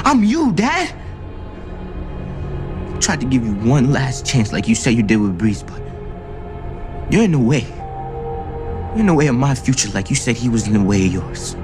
I'm you, Dad. Tried to give you one last chance like you said you did with Breeze, but you're in the way. You're in the way of my future like you said he was in the way of yours.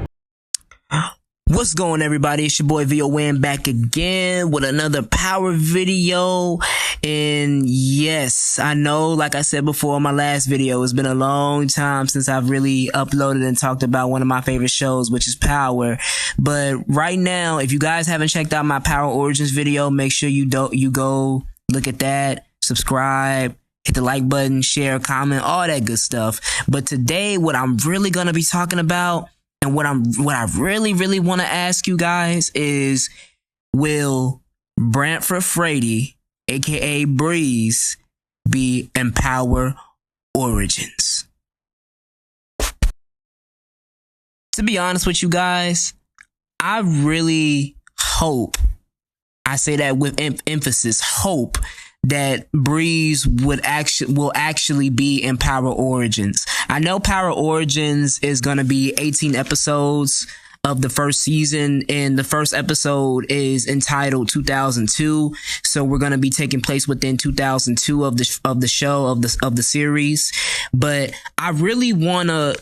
What's going on, everybody? It's your boy VON back again with another power video. And yes, I know, like I said before in my last video, it's been a long time since I've really uploaded and talked about one of my favorite shows, which is Power. But right now, if you guys haven't checked out my Power Origins video, make sure you go look at that, subscribe, hit the like button, share, comment, all that good stuff. But today, what I'm really going to be talking about and what I really want to ask you guys is, will Brantford Frady, aka Breeze, be in Power Origins? To be honest with you guys, I really hope, I say that with emphasis, hope that Breeze will actually be in Power Origins. I know Power Origins is going to be 18 episodes of the first season, and the first episode is entitled 2002. So we're going to be taking place within 2002 of the show, of the series. But I really want to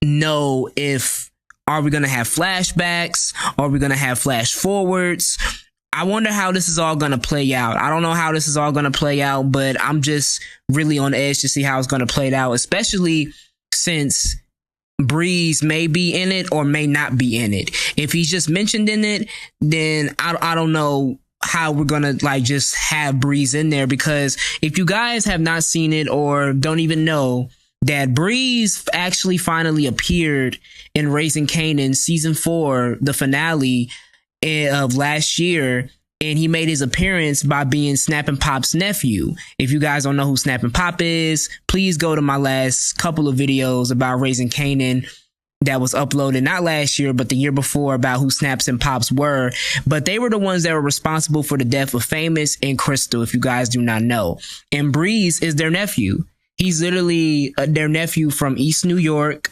know, if are we going to have flashbacks? Are we going to have flash forwards? I wonder how this is all going to play out. I don't know how this is all going to play out, but I'm just really on the edge to see how it's going to play out, especially since Breeze may be in it or may not be in it. If he's just mentioned in it, then I don't know how we're going to just have Breeze in there, because if you guys have not seen it or don't even know that Breeze actually finally appeared in Raising Kanan season 4, the finale of last year, and he made his appearance by being Snappin' Pop's nephew. If you guys don't know who Snappin' Pop is, please go to my last couple of videos about Raising Kanan that was uploaded not last year but the year before, about who Snaps and Pops were. But they were the ones that were responsible for the death of Famous and Crystal, if you guys do not know. And Breeze is their nephew. He's literally their nephew from East New York,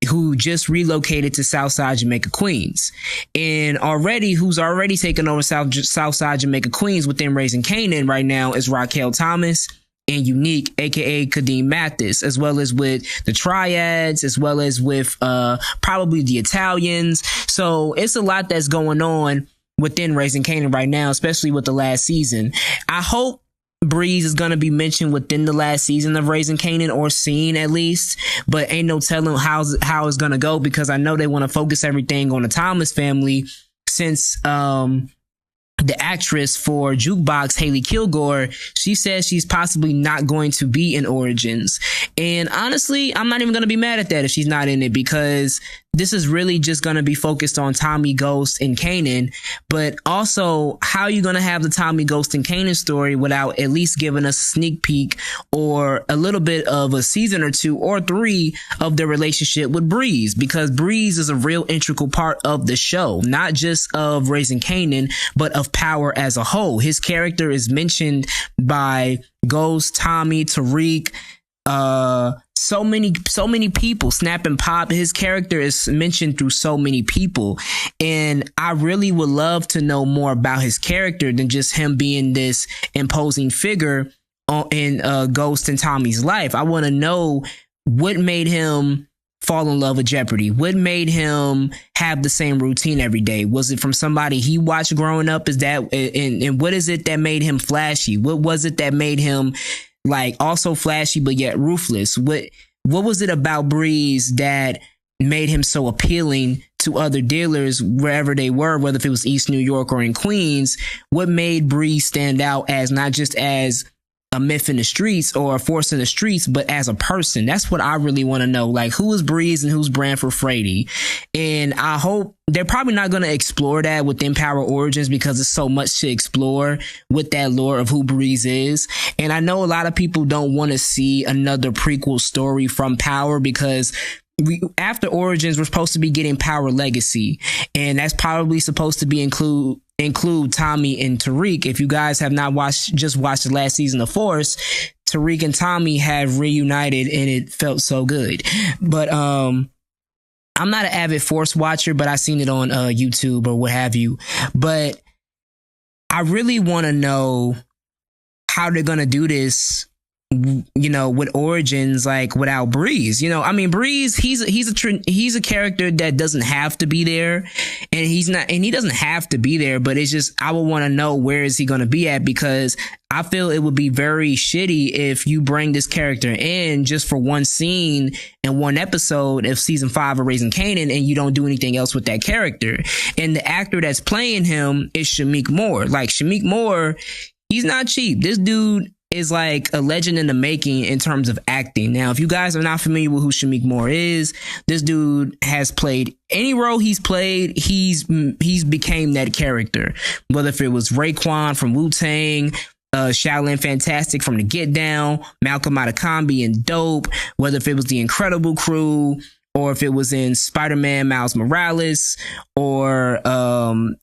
who just relocated to Southside Jamaica, Queens. And who's already taken over Southside Jamaica, Queens within Raising Kanan right now is Raquel Thomas and Unique, aka Kadeem Mathis, as well as with the Triads, as well as with probably the Italians. So it's a lot that's going on within Raising Kanan right now, especially with the last season. I hope Breeze is going to be mentioned within the last season of Raising Kanan, or seen at least, but ain't no telling how it's going to go, because I know they want to focus everything on the Thomas family, since the actress for Jukebox, Haley Kilgore, she says she's possibly not going to be in Origins. And honestly, I'm not even going to be mad at that if she's not in it, because this is really just going to be focused on Tommy, Ghost, and Kanan. But also, how are you going to have the Tommy, Ghost, and Kanan story without at least giving us a sneak peek or a little bit of a season or 2 or 3 of their relationship with Breeze? Because Breeze is a real integral part of the show, not just of Raising Kanan, but of Power as a whole. His character is mentioned by Ghost, Tommy, Tariq, so many people. Snappin' Pop, his character is mentioned through so many people, and I really would love to know more about his character than just him being this imposing figure in Ghost and Tommy's life. I want to know what made him fall in love with Jeopardy. What made him have the same routine every day? Was it from somebody he watched growing up? Is that and what is it that made him flashy? What was it that made him also flashy but yet ruthless? What was it about Breeze that made him so appealing to other dealers wherever they were, whether if it was East New York or in Queens? What made Breeze stand out as not just as a myth in the streets or a force in the streets, but as a person? That's what I really want to know. Who is Breeze and who's Brantford Frady? And I hope they're probably not going to explore that within Power Origins, because there's so much to explore with that lore of who Breeze is. And I know a lot of people don't want to see another prequel story from Power, because after Origins, we're supposed to be getting Power Legacy, and that's probably supposed to be include Tommy and Tariq. If you guys have not watched the last season of Force, Tariq and Tommy have reunited, and it felt so good. But I'm not an avid Force watcher, but I seen it on YouTube or what have you. But I really want to know how they're gonna do this, with origins, like without Breeze. I mean, Breeze, he's a character that doesn't have to be there, and he doesn't have to be there, but it's just, I would want to know where is he going to be at, because I feel it would be very shitty if you bring this character in just for one scene and one episode of season 5 of Raising Kanan, and you don't do anything else with that character. And the actor that's playing him is Shameik Moore. Like, Shameik Moore, he's not cheap. This dude is like a legend in the making in terms of acting. Now, if you guys are not familiar with who Shameik Moore is, this dude has played any role he's played, he's became that character. Whether if it was Raekwon from Wu-Tang, Shaolin Fantastic from The Get Down, Malcolm Adekambi in Dope, whether if it was The Incredible Crew, or if it was in Spider-Man Miles Morales, or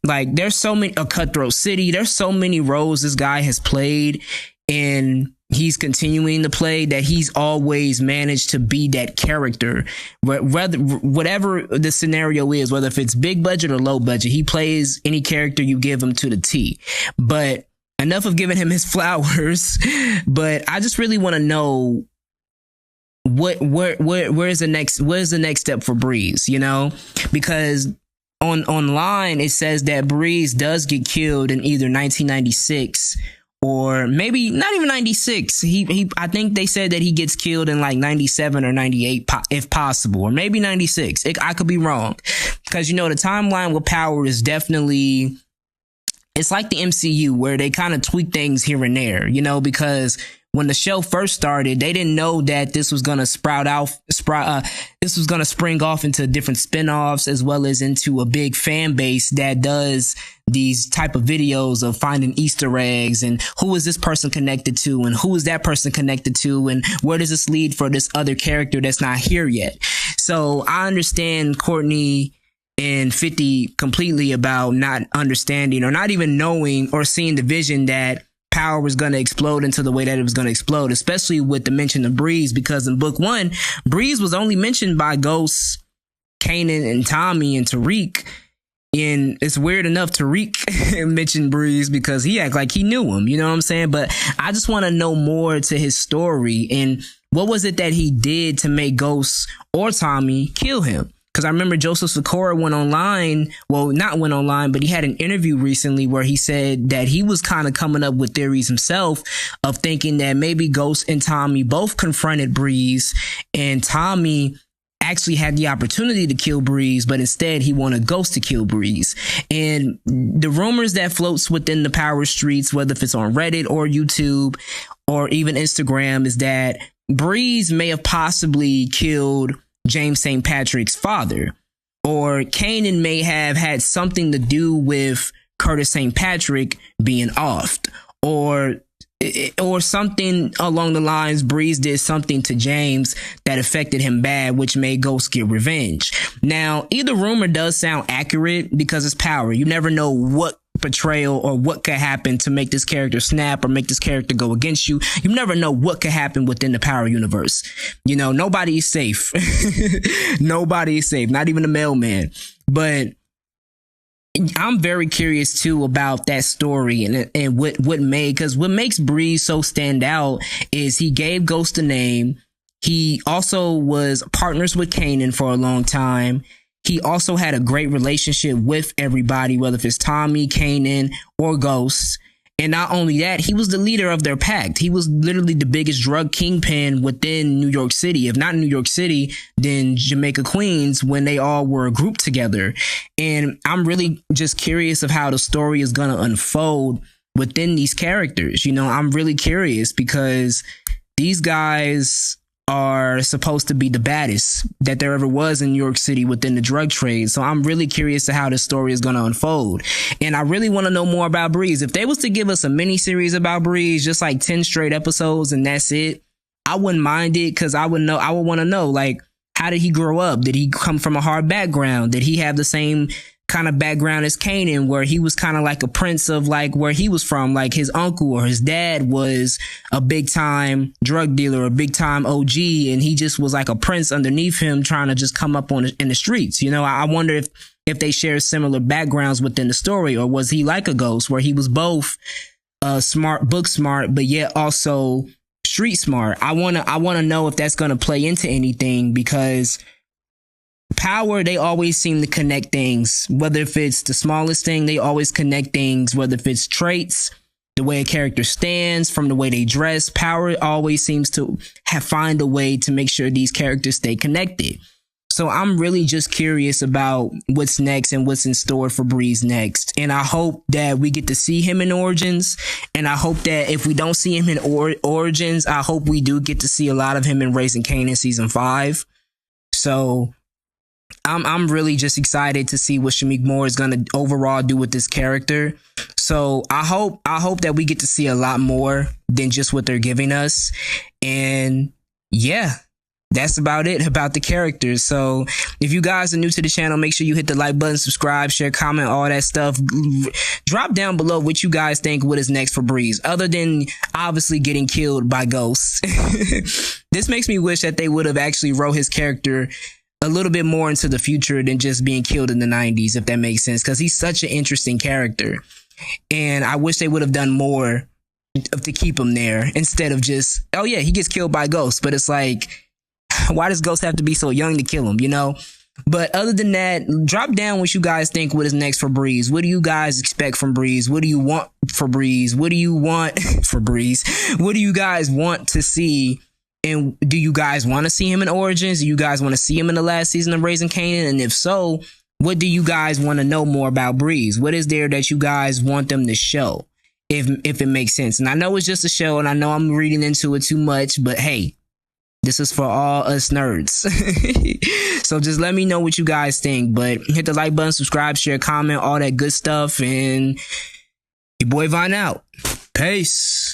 there's so many, Cutthroat City, there's so many roles this guy has played, and he's continuing to play, that he's always managed to be that character. Whatever the scenario is, whether if it's big budget or low budget, he plays any character you give him to the T. But enough of giving him his flowers. But I just really want to know where's the next step for Breeze, because online it says that Breeze does get killed in either 1996 or maybe not even 96. I think they said that he gets killed in like 97 or 98 if possible, or maybe 96. I could be wrong, because the timeline with Power is definitely, it's like the MCU where they kind of tweak things here and there, because when the show first started, they didn't know that this was going to this was going to spring off into different spinoffs, as well as into a big fan base that does these type of videos of finding Easter eggs, and who is this person connected to, and who is that person connected to, and where does this lead for this other character that's not here yet. So I understand Courtney and 50 completely about not understanding, or not even knowing or seeing the vision that Power was going to explode into the way that it was going to explode, especially with the mention of Breeze, because in book 1, Breeze was only mentioned by Ghost, Kanan, and Tommy, and Tariq. And it's weird enough Tariq mentioned Breeze because he act like he knew him, you know what I'm saying? But I just want to know more to his story, and what was it that he did to make Ghost or Tommy kill him? Because I remember Joseph Sikora but he had an interview recently where he said that he was kind of coming up with theories himself of thinking that maybe Ghost and Tommy both confronted Breeze, and Tommy actually had the opportunity to kill Breeze, but instead he wanted Ghost to kill Breeze. And the rumors that floats within the Power streets, whether if it's on Reddit or YouTube or even Instagram, is that Breeze may have possibly killed James St. Patrick's father, or Kanan may have had something to do with Curtis St. Patrick being offed, or something along the lines, Breeze did something to James that affected him bad, which made Ghost get revenge. Now, either rumor does sound accurate because it's Power. You never know what betrayal or what could happen to make this character snap or make this character go against you. You never know what could happen within the Power universe. Nobody is safe. Nobody is safe, not even the mailman. But I'm very curious too about that story and what makes Breeze so stand out is he gave Ghost a name. He also was partners with Kanan for a long time. He also had a great relationship with everybody, whether if it's Tommy, Kanan, or Ghost. And not only that, he was the leader of their pact. He was literally the biggest drug kingpin within New York City. If not New York City, then Jamaica, Queens, when they all were grouped together. And I'm really just curious of how the story is going to unfold within these characters. I'm really curious because these guys are supposed to be the baddest that there ever was in New York City within the drug trade. So I'm really curious to how this story is going to unfold. And I really want to know more about Breeze. If they was to give us a mini series about Breeze, just like 10 straight episodes and that's it, I wouldn't mind it, because I would want to know, like, how did he grow up? Did he come from a hard background? Did he have the same kind of background as Kanan, where he was kind of like a prince of like where he was from, like his uncle or his dad was a big time drug dealer, a big time OG, and he just was like a prince underneath him trying to just come up in the streets. I wonder if if they share similar backgrounds within the story, or was he like a Ghost where he was both smart, book smart, but yet also street smart? I wanna know if that's gonna play into anything, because Power, they always seem to connect things. Whether if it's the smallest thing, they always connect things. Whether if it's traits, the way a character stands, from the way they dress, Power always seems to find a way to make sure these characters stay connected. So I'm really just curious about what's next and what's in store for Breeze next. And I hope that we get to see him in Origins. And I hope that if we don't see him in Origins, I hope we do get to see a lot of him in Raising Kanan season 5. So I'm really just excited to see what Shameik Moore is going to overall do with this character. So I hope that we get to see a lot more than just what they're giving us. And yeah, that's about it about the characters. So if you guys are new to the channel, make sure you hit the like button, subscribe, share, comment, all that stuff. Drop down below what you guys think what is next for Breeze, other than obviously getting killed by ghosts. This makes me wish that they would have actually wrote his character a little bit more into the future than just being killed in the 90s, if that makes sense, because he's such an interesting character. And I wish they would have done more to keep him there instead of just, oh yeah, he gets killed by ghosts. But it's like, why does Ghost have to be so young to kill him, you know? But other than that, drop down what you guys think what is next for Breeze. What do you guys expect from Breeze? What do you want for Breeze? What do you want for Breeze? What do you guys want to see? And do you guys want to see him in Origins? Do you guys want to see him in the last season of Raising Kanan? And if so, what do you guys want to know more about Breeze? What is there that you guys want them to show, if it makes sense? And I know it's just a show, and I know I'm reading into it too much, but hey, this is for all us nerds. So just let me know what you guys think. But hit the like button, subscribe, share, comment, all that good stuff. And your boy Vine out. Peace.